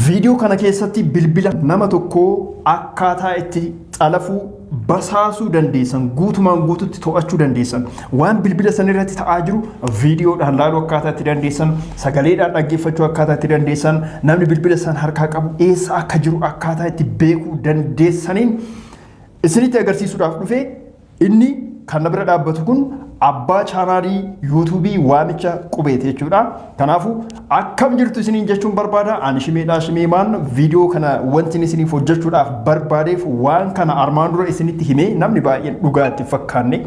Viidiyoo kana keessatti bilbila nama tokkoo akkaataa itti xalafuu basaasuu dandeessan guutumaan guututti to'achuu dandeessan waan bilbila san irratti ta'aa jiru viidiyoodhaan laaluu akkaataa itti dandeessan sagaleedhaan dhaggeeffachuu akkaataa itti dandeessan namni bilbila san harkaa qabu eessa akka jiru akkaataa itti beekuu dandeessaniin isinitti agarsiisuudhaaf dhufee inni kan bira dhaabbatu kun abbaa chaanaalii yuutuubii waamicha qubeeti jechuudha. Kanaafuu akkam jirtu isiniin jechuun barbaada. Ani shimeedhaa shimeemaan viidiyoo kana wanti isiniif hojjechuudhaaf barbaadeef waan kana armaan dura isinitti himee namni baay'een dhugaa itti fakkaanne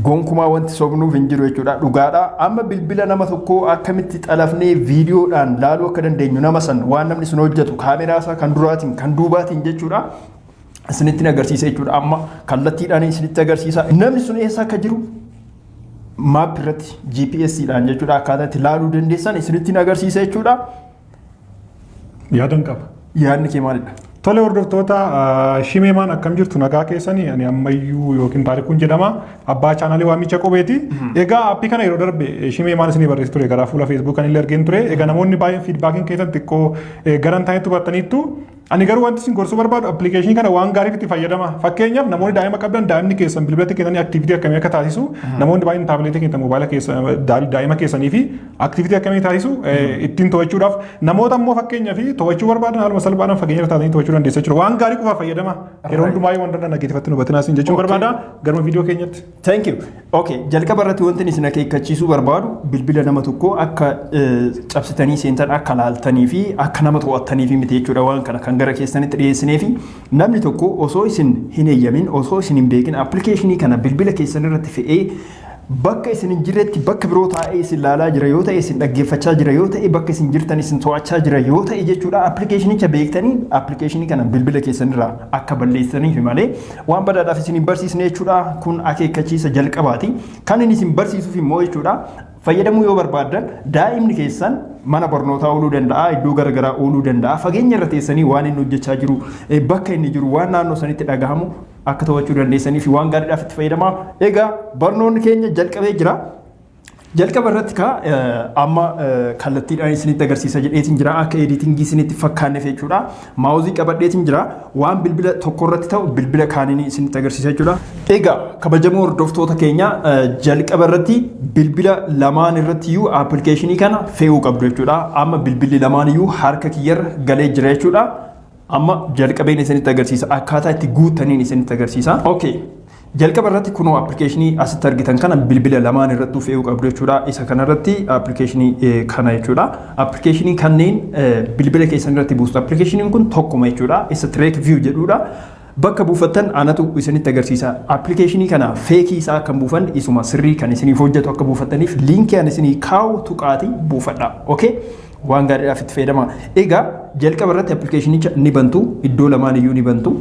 gonkumaa wanti sobnuuf hin jiru jechuudha. Dhugaadha. Amma bilbila nama tokkoo akkamitti xalafnee viidiyoodhaan laaluu akka dandeenyu nama san waan namni sun hojjetu kaameraasaa kan duraatiin kan duubaatiin jechuudha. Isinitti agarsiisa jechuudha. Amma kallattiidhaan isinitti agarsiisa. Namni sun eessa akka jiru maap irratti GPS dhaan jechuudha akkaataa itti laaluu dandeessan isinitti agarsiisa jechuudha. Yaadan qaba. Yaadni kee maalidha? Tole hordoftoota shimeemaan akkam jirtu nagaa keessanii ani ammayyuu yookiin taarikuun jedhama abbaa chaanaalii waamicha qubeeti. Egaa appii kana yeroo darbe shimeemaan isinii barreessi ture gara fuula Facebook kan illee argeen ture. Egaa namoonni baay'een fiidbaakiin keessan xiqqoo garan ta'etu battaniittu. Ani garuu wanti isin gorsuu barbaadu appilikeeshinii kana waan gaarii itti fayyadama. Fakkeenyaaf namoonni daa'ima qabdan daa'imni keessan bilbilatti keessanii aktivitii akkamii akka taasisu namoonni baay'een taabileetii keessan moobaayila keessa daa'ima keessanii fi aktivitii akkamii taasisu ittiin to'achuudhaaf namoota immoo fakkeenyaaf to'achuu barbaadan haaluma salphaadhaan fageenya taatanii to'achuu dandeessa jechuudha. Waan gaarii qofa fayyadama. Yeroo hundumaa waan danda'an dhageeffatti nu batinaa isin jechuun barbaada garuma viidiyoo keenyatti. Thank you. Okay, jalqaba irratti wanti isin akeekkachiisuu barbaadu bilbila nama tokkoo akka cabsitanii seentan akka laaltanii fi akka nama to'attanii fi miti jechuudha waan kana kan gara keessanitti dhiyeessinee fi namni tokko osoo isin hin eeyyamin osoo isin hin beekin appilikeeshinii kana bilbila keessan irratti fe'ee bakka isin hin jirretti bakka biroo taa'ee isin laalaa jira yoo ta'e isin dhaggeeffachaa jira yoo ta'e bakka isin jirtan isin to'achaa jira yoo ta'e jechuudha appilikeeshinicha beektanii appilikeeshinii kana bilbila keessan irraa akka balleessaniif malee waan badaadhaaf isin hin barsiisne jechuudha. Kun akeekkachiisa jalqabaati. Kan inni isin barsiisuuf immoo jechuudha fayyadamuu yoo barbaadan daa'imni keessan mana barnootaa ooluu danda'a iddoo garaagaraa ooluu danda'a fageenya irra teessanii waan inni hojjechaa jiru bakka inni jiru waan naannoo sanitti dhagahamu akka to'achuu dandeessanii fi waan gaariidhaaf itti fayyadamaa. Egaa barnoonni keenya jalqabee jira. Jalqaba irratti amma kallattiidhaan isinitti agarsiisa jedheetiin jira akka editingii isinitti fakkaanneef jechuudha. Maawuzii qabadheetiin jira waan bilbila tokko irratti ta'u bilbila kaaniin isinitti agarsiisa jechuudha. Egaa kabajamoo hordoftoota keenya jalqaba irratti bilbila lamaan irratti iyyuu appilikeeshinii kana fe'uu qabdu jechuudha. Amma bilbilli lamaan iyyuu harka kiyyarra galee jira jechuudha. Amma jalqabeen isinitti agarsiisa akkaataa itti guuttaniin isinitti agarsiisa. Okay. Jalqaba irratti kunoo appilikeeshinii asitti argitan kana bilbila lamaan irratti fe'uu qabdu jechuudha. Isa kana irratti appilikeeshinii kana jechuudha. Appilikeeshinii kanneen bilbila keessan irratti buustu. Appilikeeshiniin kun tokkuma jechuudha. Isa Track View jedhudha. Bakka buufattan anatu isinitti agarsiisa. Appilikeeshinii kana feekii isaa kan buufan isuma sirrii kan isiniif hojjetu akka buufattaniif liinkii an isinii kaa'u tuqaatii buufadhaa. Okay? Waan gaariidhaaf itti fayyadama. Egaa jalqaba irratti appilikeeshinicha ni bantu. Iddoo lamaan iyyuu ni bantu.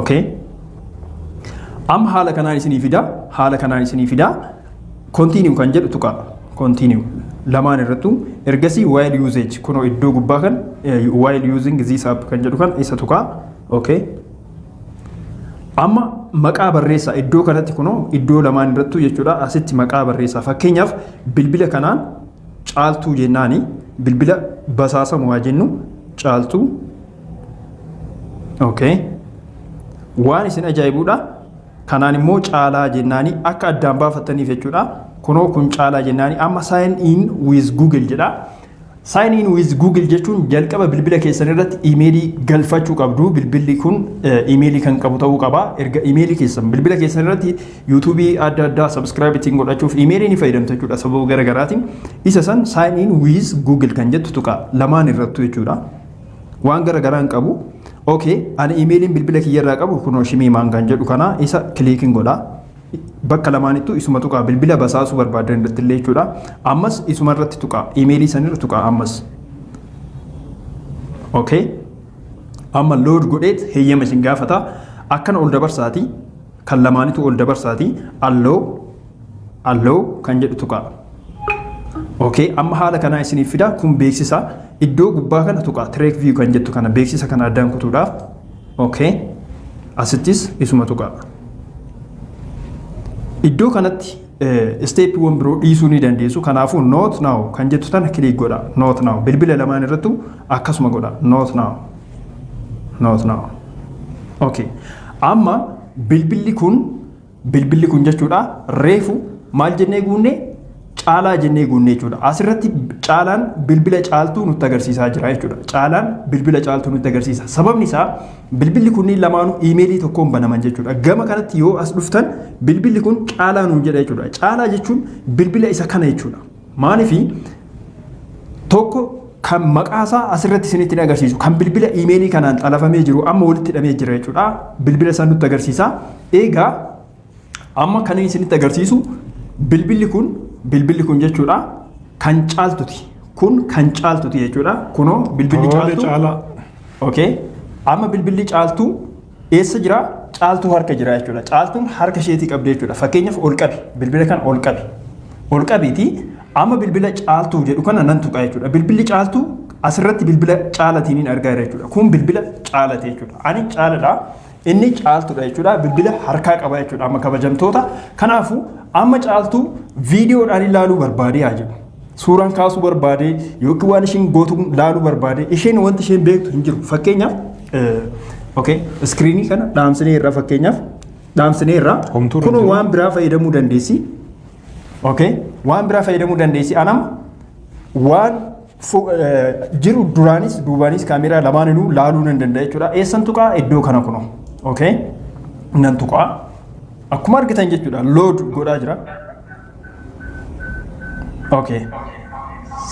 Okay? Amma haala kanaan isinii fida. Haala kanaan isinii fida. Continue kan jedhu tuqa. Continue. Lamaan irrattu ergasii while usage kunoo iddoo gubbaa kan while using this app kan jedhu kan isa tuqa. Okay. Amma maqaa barreessaa iddoo kanatti kunoo iddoo lamaan irrattu jechuudha asitti maqaa barreessaa. Fakkeenyaaf bilbila kanaan caaltuu jennaani bilbila basaasamu haa jennu caaltuu. Okay. Waan isin ajaa'ibuudha. Kanaan immoo caalaa jennaani akka addaan baafattaniif jechuudha. Kunoo kun caalaa jennaani amma sign in with Google jedha. Sign in with Google jechuun jalqaba bilbila keessan irratti iimeelii galfachuu qabdu. Bilbilli kun iimeelii kan qabu ta'uu qaba. Erga iimeelii keessan bilbila keessan irratti yuutuubii adda addaa subscribe ittiin godhachuuf iimeelii ni fayyadamtu jechuudha sababa garaagaraatiin. Isa san sign in with Google kan jettu tuqa lamaan irrattu jechuudha. Waan garaagaraa hin qabu. Okay, ani iimeeliin bilbila kiyyarraa qabu kunoo shimeemaan kan jedhu kana isa kiliikiin godha. Bakka lamaanittu isuma tuqa bilbila basaasuu barbaadan irratti illee jechuudha. Ammas isuma irratti tuqa iimeelii sanirra tuqa ammas. Okay. Amma load godheet heeyyama isin gaafata. Akkana ol dabarsaati kan lamaanitu ol dabarsaati allow kan jedhu tuqa. Okay, amma haala kanaa isiniif fida kun beeksisa. Iddoo gubbaa kana tuqa Track View kan jettu kana beeksisa kana addaan kutuudhaaf. Okay. Asittis isuma tuqa. Iddoo kanatti isteeppiiwwan biroo dhiisuu ni dandeessu. Kanaafuu not now kan jettu tana kilik godha. Not now bilbila lamaan irrattu akkasuma godha. Not now. Not now. Okay. Amma bilbilli kun jechuudha reefu maal jennee guunne caalaa jennee guunne jechuudha. Asirratti caalaan bilbila caaltuu nutti agarsiisaa jira jechuudha. Caalaan bilbila caaltuu nutti agarsiisa. Sababni isaa bilbilli kunniin lamaanuu iimeelii tokkoon banaman jechuudha. Gama kanatti yoo as dhuftan bilbilli kun caalaa nuun jedha jechuudha. Caalaa jechuun bilbila isa kana jechuudha. Maaliifi tokko kan maqaasaa asirratti isinitti agarsiisu kan bilbila iimeelii kanaan xalafamee jiru amma walitti hidhamee jira jechuudha. Bilbila isaa nutti agarsiisa. Egaa amma kan isinitti agarsiisu bilbilli kun jechuudha kan caaltuti. Kun kan caaltuti jechuudha. Kunoo bilbilli caaltu. Okay. Amma bilbilli caaltuu eessa jira? Caaltuu harka jira jechuudha. Caaltuun harka isheetii qabdi jechuudha. Fakkeenyaaf ol qabi. Bilbila kan ol qabi. Ol qabiiti. Amma bilbila caaltuu jedhu kana nan tuqa jechuudha. Bilbilli caaltuu asirratti bilbila caalatiin argaa jira jechuudha. Kun bilbila caalate jechuudha. Ani caaladha. Inni caaltuudha jechuudha. Bilbila harkaa qaba jechuudha. Amma kabajamtoota. Kanaafuu amma caaltuu viidiyoodhaan ilaaluu barbaadee haa jedhu. Suuraan kaasuu barbaadee yookiin waan isheen gootu ilaaluu barbaadee isheen wanti isheen beektu hin jiru. Fakkeenyaaf iskiriinii kana dhaamsinee irraa fakkeenyaaf dhaamsinee irraa kun waan biraa fayyadamuu dandeessi. Waan biraa fayyadamuu dandeessi. Anam waan jiru duraanis duubaanis kaameraa lamaaninuu laaluu nan danda'a jechuudha. Eessan tuqaa iddoo kana kunoo. Nan tuqaa. Akkuma argitan jechuudha. Load godhaa jira.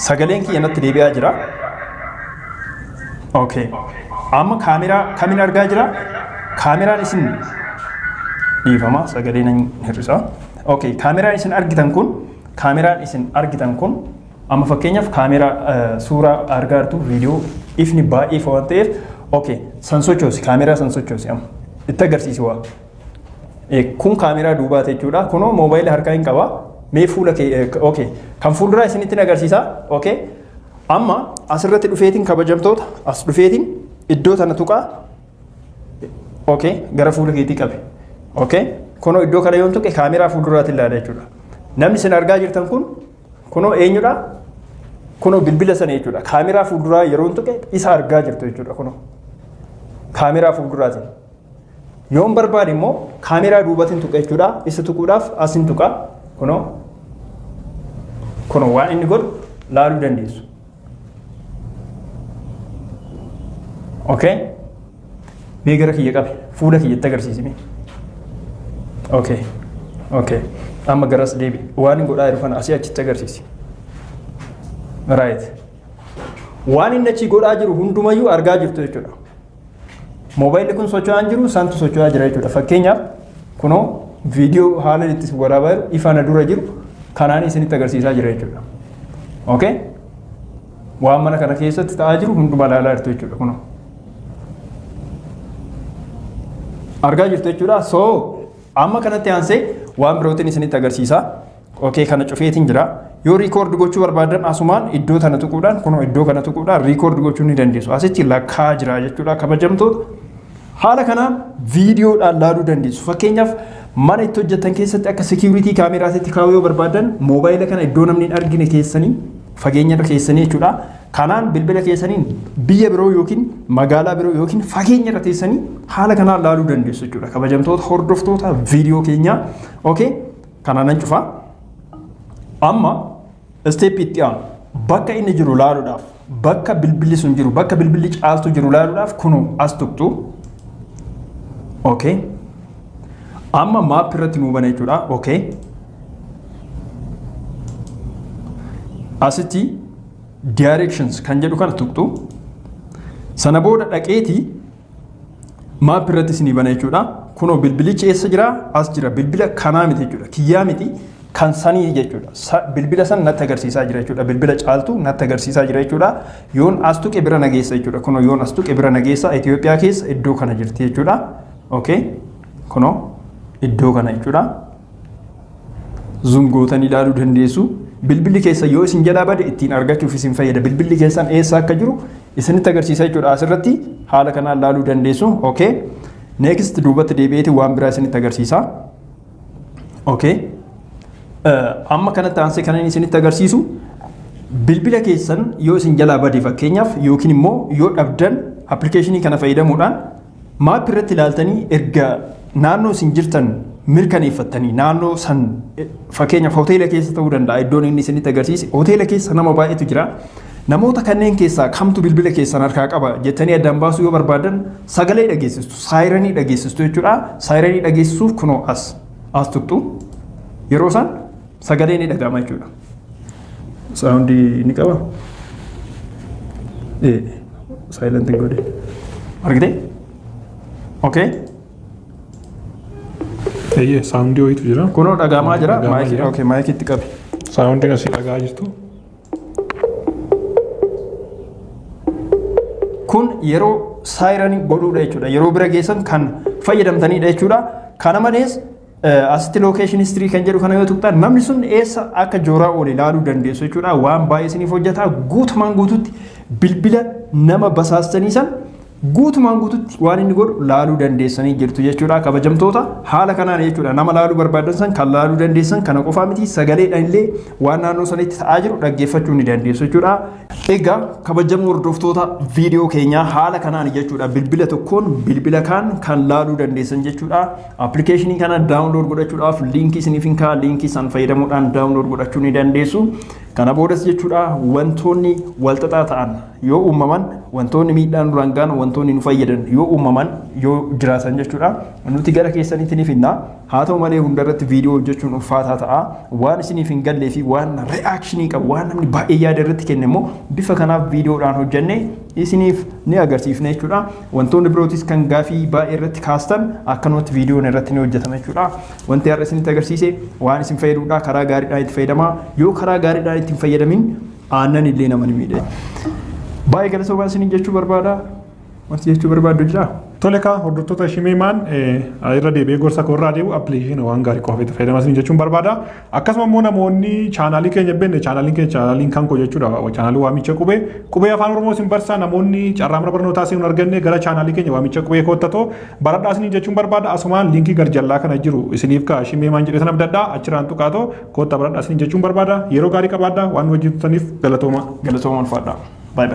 Sagaleen kiyya natti deebi'aa jira. Amma kaameraa kamiin argaa jira? Kaameraan isin dhiifama sagalee nan hir'isa. Kaameraan isin argitan kun amma fakkeenyaaf kaameraa suuraa argaa jirtu viidiyoo ifni baay'ee waan ta'eef san sochoosi kaameraa san sochoosi amma itti agarsiisi waa. Kun kaameraa duubaati jechuudha. Kunoo moobaayilii harkaa hin qaba. Mee fuula kee kan fuulduraa isinitti agarsiisa. Amma asirratti dhufeetiin kabajamtoota as dhufeetiin iddoo tana tuqaa. Gara fuula keetii qabe. Kunoo iddoo kana yoon tuqe kaameraa fuulduraatti ilaala jechuudha. Namni isin argaa jirtan kun kunoo eenyudha? Kunoo bilbila sana jechuudha. Kaameraa fuulduraa yeroo tuqe isa argaa jirtu jechuudha. Kunoo kaameraa fuulduraati. Yoon barbaade immoo kaameraa duubatiin tuqa jechuudha. Isa tuquudhaaf asin tuqa. Kunoo waan inni godhu laaluu dandeessu. Mee gara kiyya qabe fuula kiyyatti agarsiisime. Amma garas deebi. Waan inni godhaa jiru kana asii achitti agarsiisi. Waan inni achi godhaa jiru hundumayyuu argaa jirtu jechuudha. Moobaayilli kun socho'aa jiru santu socho'aa jira jechuudha. Fakkeenyaaf kunoo viidiyoo haala itti waraabaa jiru ifaan dura jiru kanaan isinitti agarsiisaa jira jechuudha. Waan mana kana keessatti ta'aa jiru hundumaa ilaalaa jirtu jechuudha. Kunoo argaa jirtu jechuudha. Amma kanatti aansee waan birootiin isinitti agarsiisa. Kana cufeetiin jira. Yoo riikoord gochuu barbaadan asumaan iddoo tana tuquudhaan kunoo iddoo kana tuquudhaan riikoord gochuu ni dandeessu. Asitti lakkaa jira jechuudha kabajamtoota. Haala kanaan viidiyoodhaan laaluu dandeessu. Fakkeenyaaf mana itti hojjetan keessatti akka sekiuritii kaameraatti kaa'uu yoo barbaadan moobaayila kana iddoo namni hin argine keessanii fageenya keessanii jechuudha. Kanaan bilbila keessaniin biyya biroo yookiin magaalaa biroo yookiin fageenya irra teessanii haala kanaan laaluu dandeessu jechuudha. Kabajamtoota hordoftoota viidiyoo keenyaa. Kanaan nan cufa. Amma isteeppii itti aanu bakka inni jiru laaluudhaaf bakka bilbilli sun jiru bakka bilbilli caaltu jiru laaluudhaaf kunoo as tuqxu. Amma maap irratti nuu bana jechuudha. Asitti directions kan jedhu kana tuqxu. Sana booda dhaqeetii maap irratti isinii bana jechuudha. Kunoo bilbilichi eessa jira? As jira. Bilbila kanaa miti jechuudha. Kiyyaa miti kan sanii jechuudha. Bilbila san natti agarsiisaa jira jechuudha. Bilbila caaltu natti agarsiisaa jira jechuudha. Yoon as tuqe bira nageessa jechuudha. Kunoo yoon as tuqe bira nageessa Itoophiyaa keessa iddoo kana jirti jechuudha. Kunoo iddoo kana jechuudha. Zoom gootanii ilaaluu dandeessu. Bilbilli keessa yoo isin jalaa bade ittiin argachuuf isin fayyada. Bilbilli keessan eessa akka jiru isinitti agarsiisa jechuudha. Asirratti haala kanaan ilaaluu dandeessu. Next duubatti deebi'eeti waan biraa isinitti agarsiisa. amma kanatti aansee kan inni isinitti agarsiisu bilbila keessan yoo isin jalaa badee fakkeenyaaf yookiin immoo yoo dhabdan appilikeeshinii kana fayyadamuudhaan maap irratti ilaaltanii erga naannoo isin jirtan mirkaneeffattanii naannoo san fakkeenyaaf hoteela keessa ta'uu danda'a iddoon inni isinitti agarsiise hoteela keessa nama baay'eetu jira. Namoota kanneen keessaa kamtu bilbila keessan harkaa qaba jettanii addaan baasuu yoo barbaadan sagalee dhageessistu saayiranii dhageessistu jechuudha. Saayiranii dhageessisuuf kunoo as tuqxu yeroo isaan sagalee ni dhaga'ama jechuudha. Saawundii ni qaba. Saayilantiin godhe argitee? Okay. Saawundii wayiitu jira. Kunoo dhaga'amaa jira. Maayikiitti qabi. Saawundiin asii dhaga'aa jirtu. Kun yeroo saayiranii godhuudha jechuudha. Yeroo bira geessan kan fayyadamtanidha jechuudha. Kana malees asitti location history kan jedhu kana yoo tuqxan namni sun eessa akka jooraa oole ilaaluu dandeessu jechuudha. Waan baay'ee isiniif hojjeta. Guutumaan guututti bilbila nama basaastanii san guutumaan guututti waan inni godhu laaluu dandeessanii jirtu jechuudha. Kabajamtoota haala kanaan jechuudha. Nama laaluu barbaadan san kan laaluu dandeessan kana qofaa miti sagaleedhaan illee waan naannoo sanitti ta'aa jiru dhaggeeffachuu ni dandeessu jechuudha. Egaa kabajamoo hordoftoota viidiyoo keenyaa haala kanaan jechuudha. Bilbila tokkoon bilbila kaan kan laaluu dandeessan jechuudha. Appilikeeshinii kana daawunlood godhachuudhaaf liinkii isiniif hin kaa'u liinkii san fayyadamuudhaan daawunlood godhachuu ni dandeessu. Kana boodas jechuudha wantoonni walxaxaa ta'an yoo uumaman wantoonni miidhaan duraan gahan wantoonni nu fayyadan yoo uumaman yoo jiraatan jechuudha nuti gara keessanitti ni finna. Haa ta'u malee hundarratti viidiyoo hojjechuun ulfaataa ta'a. Waan isiniif hin gallee fi waan reaakshinii qabu waan namni baay'ee yaada irratti kenne immoo bifa kanaaf viidiyoodhaan hojjennee isiniif ni agarsiifne jechuudha. Wantoonni birootis kan gaafii baay'ee irratti kaastan akkanumatti viidiyoon irratti ni hojjetama jechuudha. Wanti har'a isinitti agarsiise waan isin fayyaduudha. Karaa gaariidhaan itti fayyadamaa. Yoo karaa gaariidhaan itti hin fayyadamin aannan illee nama ni miidha. Baay'ee galatoomaa isiniin jechuu barbaada. Wanti jechuu barbaaddu jira. Tole kaa hordoftoota Shimeemaan irra deebi'ee gorsa koorraa deebi'u appilikeeshinii waan gaarii qofa itti fayyadamaa jechuun barbaada. Akkasuma immoo namoonni chaanaalii keenya beekne chaanaaliin kan koo jechuudha. Chaanaalii waamicha qubee afaan Oromoo isin barsaa namoonni carraa mana barnootaa isin arganne gara chaanaalii keenya waamicha qubee koottatoo baradhaa isin jechuun barbaada. Asumaan liinkii garjallaa kana jiru isiniif kaa Shimeemaan jedhee sana abdadhaa achirraan tuqaatoo kootta baradhaa isin jechuun barbaada. Yeroo gaarii qabaadhaa waan hojjetaniif galatooma. Galatooma ulfaadhaa. Bye bye.